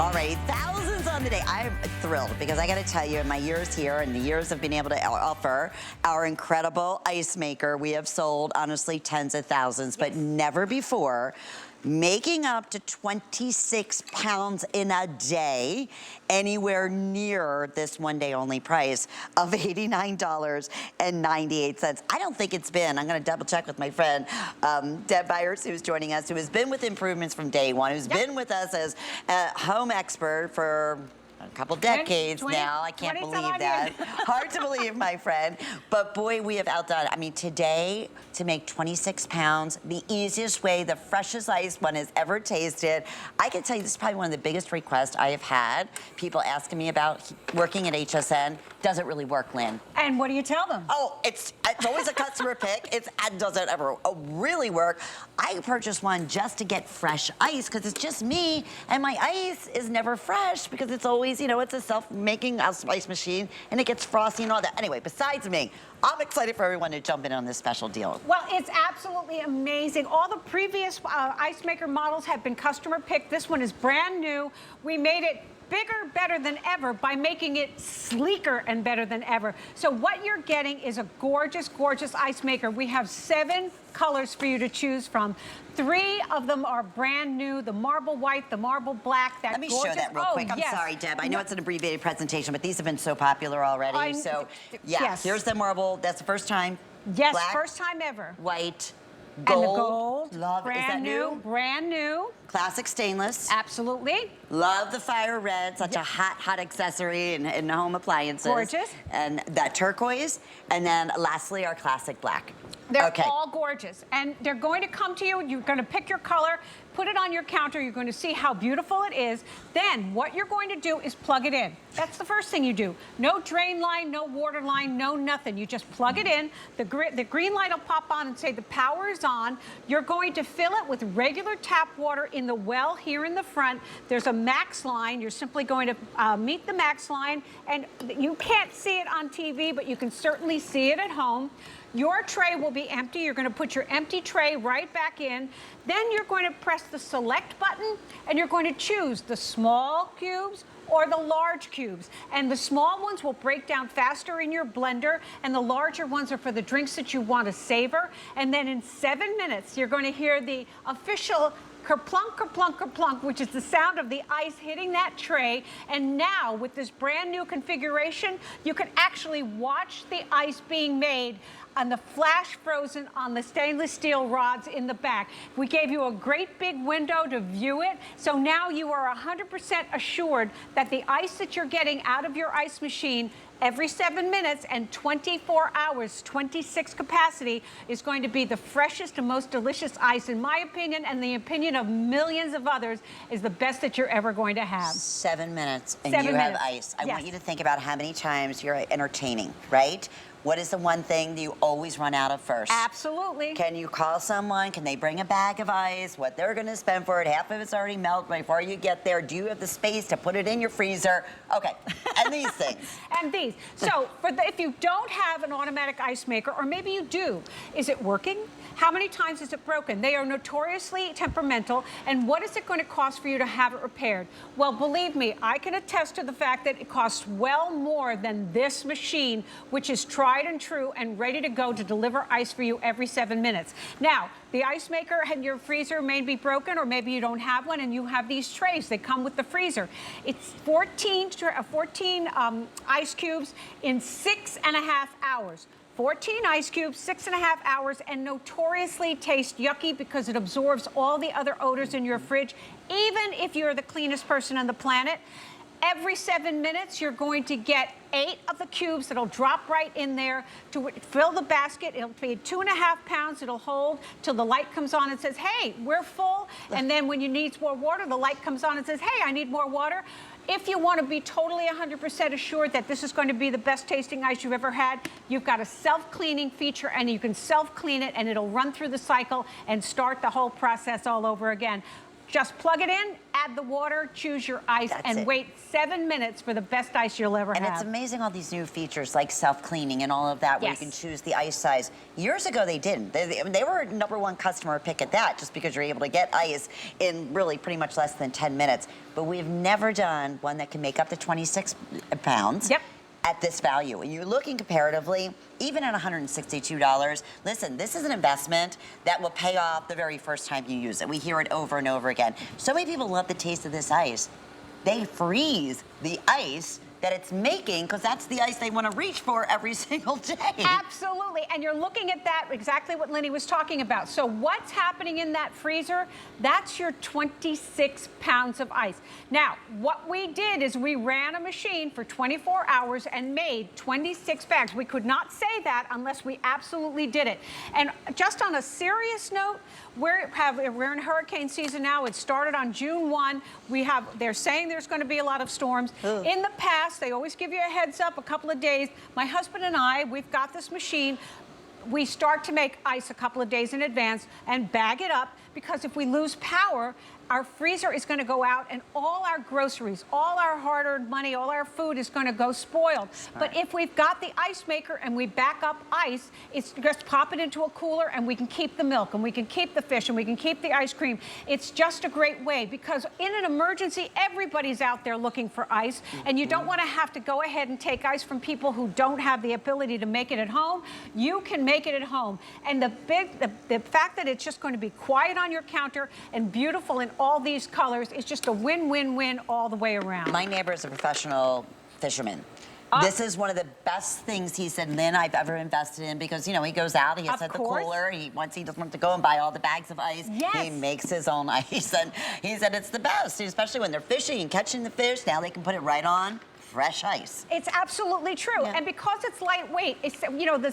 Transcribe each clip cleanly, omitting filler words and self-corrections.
All right, thousands on the day. I'm thrilled because I got to tell you, in my years here and the years of being able to offer our incredible ice maker, we have sold, honestly, tens of thousands, but never before making up to 26 pounds in a day, anywhere near this one-day only price of $89.98. I don't think it's been, I'm gonna double check with my friend, Deb Byers, who's joining us, who has been with Improvements from day one, who's been with us as a home expert for a couple decades now. I can't believe that. Hard to believe, my friend. But boy, we have outdone it. I mean, today, to make 26 pounds, the easiest way, the freshest ice one has ever tasted. I can tell you, this is probably one of the biggest requests I have had. People asking me about working at HSN. Does it really work, Lynn? And what do you tell them? Oh, it's always a customer pick. It doesn't ever really work. I purchased one just to get fresh ice because it's just me, and my ice is never fresh because it's always, you know, it's a self-making ice machine, and it gets frosty and all that. Anyway, besides me, I'm excited for everyone to jump in on this special deal. Well, it's absolutely amazing. All the previous ice maker models have been customer picked. This one is brand new. We made it bigger, better than ever by making it sleeker and better than ever. So what you're getting is a gorgeous, gorgeous ice maker. We have 7 colors for you to choose from. 3 of them are brand new, the marble white, the marble black, that gorgeous. Let me show that real quick. I'm sorry, Deb. I know it's an abbreviated presentation, but these have been so popular already. So, yes, here's the marble. That's the first time. Yes, black, first time ever. White, gold. And the gold. Love. Brand Is that new? Brand new. Classic stainless. Absolutely. Love the fire red, such a hot, hot accessory in home appliances. Gorgeous. And that turquoise. And then lastly, our classic black. They're all gorgeous. And they're going to come to you. You're going to pick your color, put it on your counter. You're going to see how beautiful it is. Then what you're going to do is plug it in. That's the first thing you do. No drain line, no water line, no nothing. You just plug it in. The green light will pop on and say the power is on. You're going to fill it with regular tap water in the well here in the front. There's a max line. You're simply going to meet the max line. And you can't see it on TV, but you can certainly see it at home. Your tray will be empty. You're going to put your empty tray right back in. Then you're going to press the select button, and you're going to choose the small cubes or the large cubes. And the small ones will break down faster in your blender, and the larger ones are for the drinks that you want to savor. And then in 7 minutes, you're going to hear the official kerplunk, kerplunk, kerplunk, which is the sound of the ice hitting that tray. And now, with this brand new configuration, you can actually watch the ice being made on the flash frozen on the stainless steel rods in the back. We gave you a great big window to view it, so now you are 100% assured that the ice that you're getting out of your ice machine every 7 minutes and 24 hours, 26 capacity, is going to be the freshest and most delicious ice, in my opinion, and the opinion of millions of others, is the best that you're ever going to have. 7 minutes, and you have ice. I want you to think about how many times you're entertaining, right? What is the one thing that you always run out of first? Absolutely. Can you call someone? Can they bring a bag of ice? What they're going to spend for it? Half of it's already melted before you get there. Do you have the space to put it in your freezer? Okay, and these things. And these. So if you don't have an automatic ice maker, or maybe you do, is it working? How many times is it broken? They are notoriously temperamental, and what is it going to cost for you to have it repaired? Well, believe me, I can attest to the fact that it costs well more than this machine, which is tried and true and ready to go to deliver ice for you every 7 minutes. Now, the ice maker and your freezer may be broken, or maybe you don't have one and you have these trays. They come with the freezer. It's 14 ice cubes in 6.5 hours. 14 ice cubes, 6.5 hours, and notoriously tastes yucky because it absorbs all the other odors in your fridge, even if you're the cleanest person on the planet. Every 7 minutes, you're going to get 8 of the cubes that'll drop right in there to fill the basket. It'll be 2.5 pounds. It'll hold till the light comes on and says, hey, we're full. And then when you need more water, the light comes on and says, hey, I need more water. If you want to be totally 100% assured that this is going to be the best tasting ice you've ever had, you've got a self-cleaning feature, and you can self-clean it, and it'll run through the cycle and start the whole process all over again. Just plug it in, add the water, choose your ice, and wait 7 minutes for the best ice you'll ever have. And it's amazing all these new features like self-cleaning and all of that, where you can choose the ice size. Years ago, they didn't. They were #1 customer pick at that, just because you're able to get ice in really pretty much less than 10 minutes. But we've never done one that can make up to 26 pounds. Yep. At this value. And you're looking comparatively, even at $162, listen, this is an investment that will pay off the very first time you use it. We hear it over and over again. So many people love the taste of this ice. They freeze the ice that it's making, because that's the ice they want to reach for every single day. Absolutely, and you're looking at that, exactly what Lenny was talking about. So what's happening in that freezer? That's your 26 pounds of ice. Now, what we did is we ran a machine for 24 hours and made 26 bags. We could not say that unless we absolutely did it. And just on a serious note, we're in hurricane season now. It started on June 1. They're saying there's going to be a lot of storms. Ugh. In the past, they always give you a heads up a couple of days. My husband and I, we've got this machine. We start to make ice a couple of days in advance and bag it up, because if we lose power, our freezer is going to go out and all our groceries, all our hard-earned money, all our food is going to go spoiled. But if we've got the ice maker and we back up ice, it's just pop it into a cooler and we can keep the milk and we can keep the fish and we can keep the ice cream. It's just a great way, because in an emergency, everybody's out there looking for ice, and you don't want to have to go ahead and take ice from people who don't have the ability to make it at home. You can make it at home. And the fact that it's just going to be quiet on your counter and beautiful in all these colors is just a win-win-win all the way around. My neighbor is a professional fisherman. This is one of the best things, he said, Lynn, I've ever invested in, because, you know, he goes out, he gets at the cooler, once he doesn't want to go and buy all the bags of ice, he makes his own ice, and he said it's the best, especially when they're fishing and catching the fish. Now they can put it right on fresh ice. It's absolutely true, and because it's lightweight, it's, you know,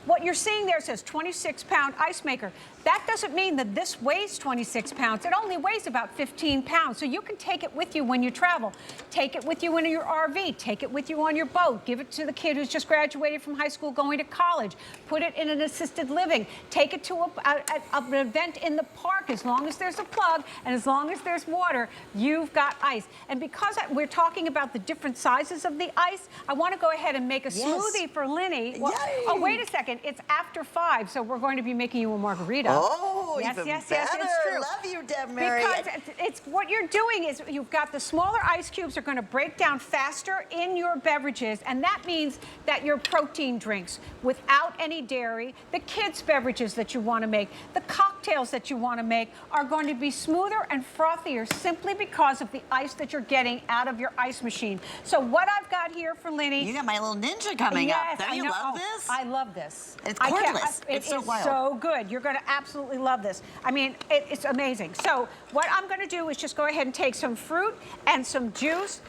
what you're seeing there says 26-pound ice maker. That doesn't mean that this weighs 26 pounds. It only weighs about 15 pounds. So you can take it with you when you travel. Take it with you in your RV. Take it with you on your boat. Give it to the kid who's just graduated from high school going to college. Put it in an assisted living. Take it to an event in the park. As long as there's a plug and as long as there's water, you've got ice. And because we're talking about the different sizes of the ice, I want to go ahead and make a smoothie for Lenny. Well, oh, wait a second. It's after 5, so we're going to be making you a margarita. Oh, yes, even yes, better. yes, it's true. Love you, Deb Mary. Because it's what you're doing is you've got the smaller ice cubes are going to break down faster in your beverages, and that means that your protein drinks without any dairy, the kids' beverages that you want to make, the cocktails that you want to make are going to be smoother and frothier simply because of the ice that you're getting out of your ice machine. So what I've got here for Lenny. You got my little ninja coming up. Don't you love this? I love this. It's cordless. It's so wild. So good. You're going to absolutely love this. I mean, it's amazing. So what I'm going to do is just go ahead and take some fruit and some juice.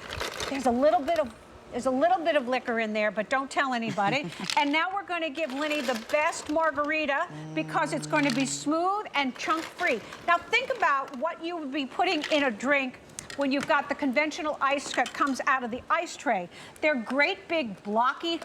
There's a little bit of liquor in there, but don't tell anybody. And now we're going to give Lenny the best margarita because it's going to be smooth and chunk-free. Now think about what you would be putting in a drink when you've got the conventional ice that comes out of the ice tray. They're great big blocky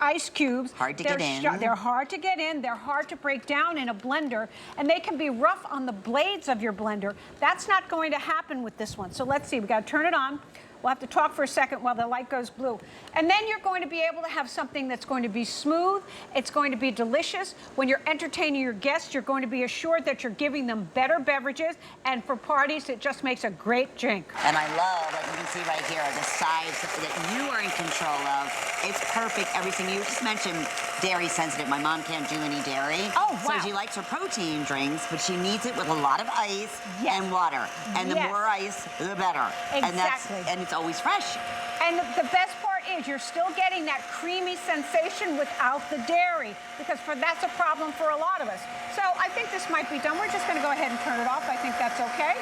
ice cubes. Hard to get in. They're hard to get in. They're hard to break down in a blender, and they can be rough on the blades of your blender. That's not going to happen with this one. So let's see. We got to turn it on. We'll have to talk for a second while the light goes blue. And then you're going to be able to have something that's going to be smooth. It's going to be delicious. When you're entertaining your guests, you're going to be assured that you're giving them better beverages. And for parties, it just makes a great drink. And I love, like you can see right here, the size that you are in control of. It's perfect, everything. You just mentioned dairy sensitive. My mom can't do any dairy. Oh, wow. So she likes her protein drinks, but she needs it with a lot of ice and water. And the more ice, the better. Exactly. And it's always fresh. And the best part is you're still getting that creamy sensation without the dairy, because that's a problem for a lot of us. So I think this might be done. We're just going to go ahead and turn it off. I think that's okay.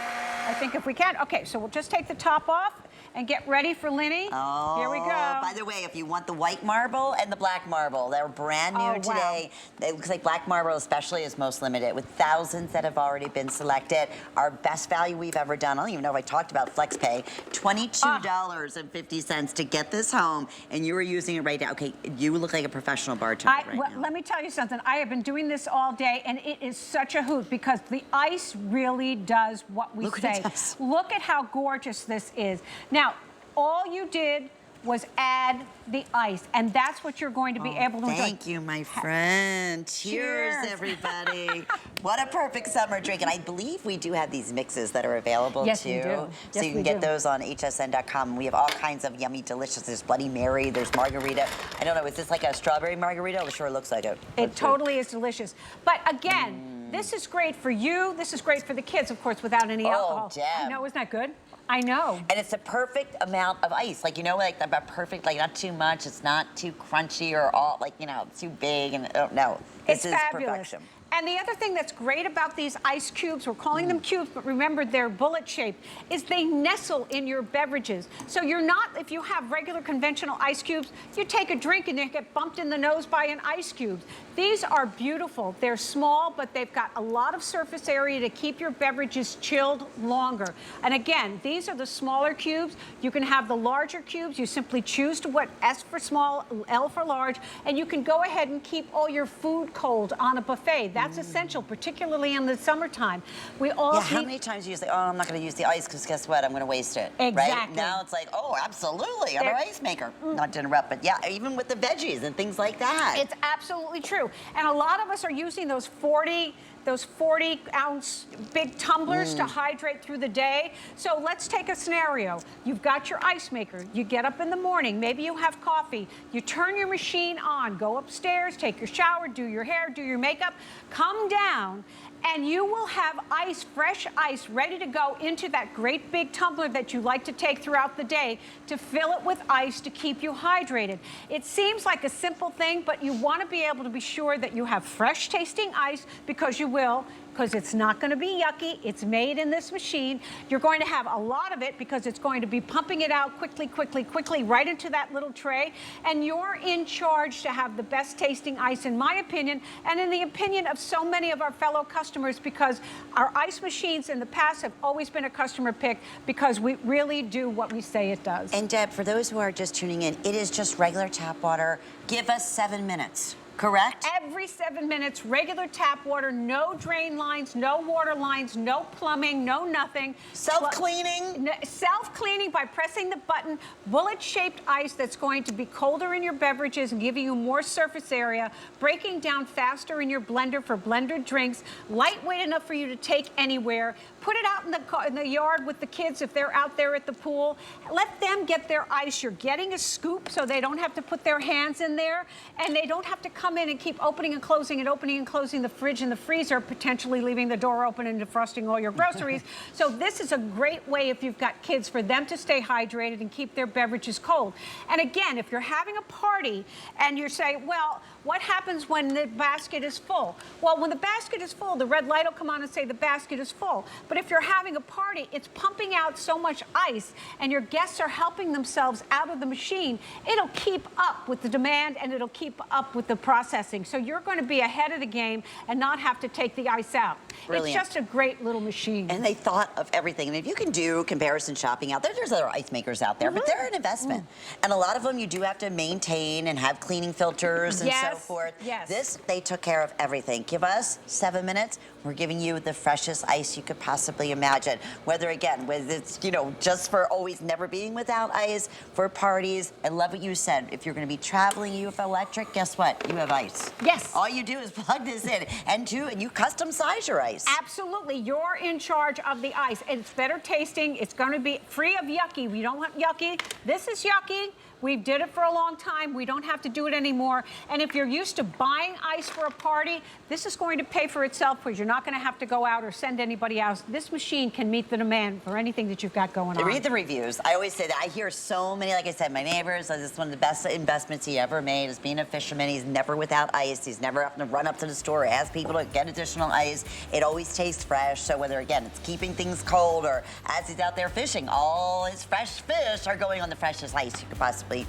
I think if we can. Okay, so we'll just take the top off. and get ready for Linny. Oh, here we go. By the way, if you want the white marble and the black marble, they're brand new today. It looks like black marble especially is most limited, with thousands that have already been selected. Our best value we've ever done. I don't even know if I talked about FlexPay. $22.50 to get this home, and you are using it right now. Okay, you look like a professional bartender right now. Let me tell you something. I have been doing this all day, and it is such a hoot because the ice really does what we say. Look at how gorgeous this is. Now, all you did was add the ice, and that's what you're going to be able to enjoy. Thank you, my friend. Cheers, everybody. What a perfect summer drink. And I believe we do have these mixes that are available too. We do. So you can get those on hsn.com. We have all kinds of yummy, delicious. There's Bloody Mary, there's margarita. I don't know, is this like a strawberry margarita? It sure looks like it. It totally is delicious. But again, this is great for you. This is great for the kids, of course, without any alcohol. Deb. I know, isn't that good? I know. And it's the perfect amount of ice. Like, you know, like about perfect, like not too much, it's not too crunchy or all, like, you know, too big. And no, this is fabulous. Perfection. And the other thing that's great about these ice cubes, we're calling them cubes, but remember they're bullet shaped, is they nestle in your beverages. So you're not, if you have regular conventional ice cubes, you take a drink and they get bumped in the nose by an ice cube. These are beautiful. They're small, but they've got a lot of surface area to keep your beverages chilled longer. And again, these are the smaller cubes. You can have the larger cubes. You simply choose to what S for small, L for large, and you can go ahead and keep all your food cold on a buffet. That's essential, particularly in the summertime. We all how many times do you say, oh, I'm not going to use the ice because guess what? I'm going to waste it. Exactly. Right? Now it's like, oh, absolutely, I'm an ice maker. Not to interrupt, but yeah, even with the veggies and things like that. It's absolutely true. And a lot of us are using those 40-ounce big tumblers to hydrate through the day. So let's take a scenario. You've got your ice maker. You get up in the morning. Maybe you have coffee. You turn your machine on. Go upstairs, take your shower, do your hair, do your makeup. Come down, and you will have ice, fresh ice, ready to go into that great big tumbler that you like to take throughout the day to fill it with ice to keep you hydrated. It seems like a simple thing, but you want to be able to be sure that you have fresh tasting ice, because you will, because it's not going to be yucky. It's made in this machine. You're going to have a lot of it because it's going to be pumping it out quickly, quickly, quickly right into that little tray. And you're in charge to have the best tasting ice, in my opinion, and in the opinion of so many of our fellow customers, because our ice machines in the past have always been a customer pick because we really do what we say it does. And Deb, for those who are just tuning in, it is just regular tap water. Give us 7 minutes. Correct? Every 7 minutes, regular tap water, no drain lines, no water lines, no plumbing, no nothing. Self-cleaning? Self-cleaning by pressing the button. Bullet-shaped ice that's going to be colder in your beverages and giving you more surface area, breaking down faster in your blender for blended drinks, lightweight enough for you to take anywhere. Put it out in the yard with the kids if they're out there at the pool. Let them get their ice. You're getting a scoop so they don't have to put their hands in there, and they don't have to come in and keep opening and closing the fridge and the freezer, potentially leaving the door open and defrosting all your groceries. So this is a great way, if you've got kids, for them to stay hydrated and keep their beverages cold. And again, if you're having a party and you say, well, what happens when the basket is full? Well, when the basket is full, the red light will come on and say the basket is full. But if you're having a party, it's pumping out so much ice and your guests are helping themselves out of the machine, it'll keep up with the demand and it'll keep up with the processing. So you're going to be ahead of the game and not have to take the ice out. Brilliant. It's just a great little machine. And they thought of everything. And if you can do comparison shopping out there, there's other ice makers out there, but they're an investment. And a lot of them you do have to maintain and have cleaning filters and so forth. Yes. This, they took care of everything. Give us 7 minutes. We're giving you the freshest ice you could possibly imagine. Whether, again, whether it's, you know, just for always never being without ice, for parties. I love what you said. If you're going to be traveling, you have electric, guess what? You have ice. Yes. All you do is plug this in. And you custom size your ice. Absolutely. You're in charge of the ice. It's better tasting. It's going to be free of yucky. We don't want yucky. This is yucky. We did it for a long time. We don't have to do it anymore. And if you're used to buying ice for a party, this is going to pay for itself because you're not going to have to go out or send anybody else. This machine can meet the demand for anything that you've got going on. Read the reviews. I always say that. I hear so many, like I said, my neighbors, this is one of the best investments he ever made is being a fisherman. He's never without ice. He's never having to run up to the store, ask people to get additional ice. It always tastes fresh. So whether, again, it's keeping things cold or as he's out there fishing, all his fresh fish are going on the freshest ice you could possibly,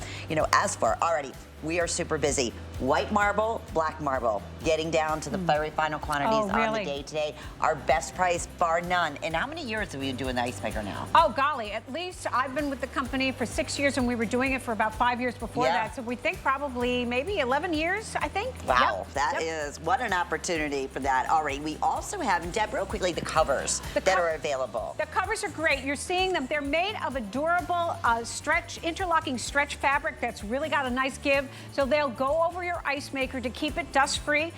ask for. Alrighty, we are super busy. White marble, black marble, getting down to the very final quantities on the day today. Our best price, bar none. And how many years have we been doing the ice maker now? Oh, golly, at least I've been with the company for 6 years, and we were doing it for about 5 years before that. So we think probably maybe 11 years, I think. Wow, that is, what an opportunity for that. All right, we also have, and Deb, real quickly, the covers that are available. The covers are great. You're seeing them. They're made of a durable interlocking stretch fabric that's really got a nice give. So they'll go over your ice maker to keep it dust-free.